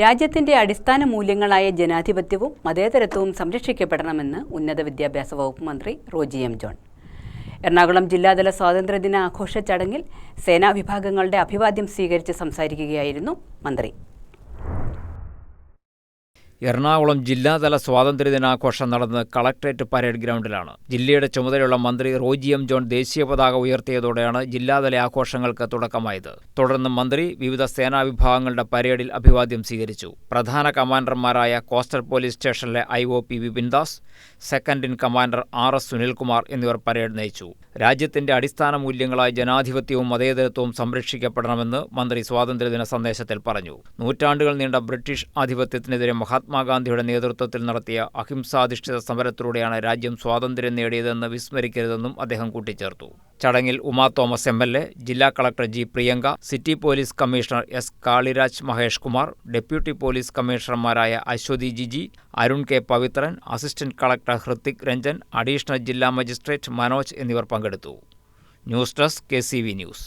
രാജ്യത്തിന്റെ അടിസ്ഥാന മൂല്യങ്ങളായ ജനാധിപത്യവും മതേതരത്വവും സംരക്ഷിക്കപ്പെടണമെന്ന് ഉന്നത വിദ്യാഭ്യാസ വകുപ്പ് മന്ത്രി റോജി എം ജോൺ. എറണാകുളം ജില്ലാതല സ്വാതന്ത്ര്യദിന ആഘോഷ ചടങ്ങിൽ സേനാ വിഭാഗങ്ങളുടെ അഭിവാദ്യം സ്വീകരിച്ച് സംസാരിക്കുകയായിരുന്നു മന്ത്രി. എറണാകുളം ജില്ലാതല സ്വാതന്ത്ര്യദിനാഘോഷം നടന്നത് കളക്ട്രേറ്റ് പരേഡ് ഗ്രൗണ്ടിലാണ്. ജില്ലയുടെ ചുമതലയുള്ള മന്ത്രി റോജി എം ജോൺ ദേശീയ പതാക ഉയർത്തിയതോടെയാണ് ജില്ലാതല ആഘോഷങ്ങൾക്ക് തുടക്കമായത്. തുടർന്ന് മന്ത്രി വിവിധ സേനാ വിഭാഗങ്ങളുടെ പരേഡിൽ അഭിവാദ്യം സ്വീകരിച്ചു. പ്രധാന കമാൻഡർമാരായ കോസ്റ്റൽ പോലീസ് സ്റ്റേഷനിലെ IOP Vipin Das, second in commander RS Sunilkumar എന്നിവർ പരേഡ് നയിച്ചു. രാജ്യത്തിന്റെ അടിസ്ഥാന മൂല്യങ്ങളായ ജനാധിപത്യവും മതേതരത്വവും സംരക്ഷിക്കപ്പെടണമെന്ന് മന്ത്രി സ്വാതന്ത്ര്യദിന സന്ദേശത്തിൽ പറഞ്ഞു. നൂറ്റാണ്ടുകൾ നീണ്ട ബ്രിട്ടീഷ് ആധിപത്യത്തിനെതിരെ മഹാത്മാഗാന്ധിയുടെ നേതൃത്വത്തിൽ നടത്തിയ അഹിംസാധിഷ്ഠിത സമരത്തിലൂടെയാണ് രാജ്യം സ്വാതന്ത്ര്യം നേടിയതെന്ന് വിസ്മരിക്കരുതെന്നും അദ്ദേഹം കൂട്ടിച്ചേർത്തു. ചടങ്ങിൽ ഉമാ തോമസ് MLA, ജില്ലാ collector G Priyanka, city police commissioner S Kaliraj Mahesh Kumar, deputy police കമ്മീഷണർമാരായ Aswathy Jiji, Arun K Pavithran, assistant collector Hrithik Ranjan, additional ജില്ലാ മജിസ്ട്രേറ്റ് മനോജ് എന്നിവർ പങ്കെടുത്തു. News desk KCV news.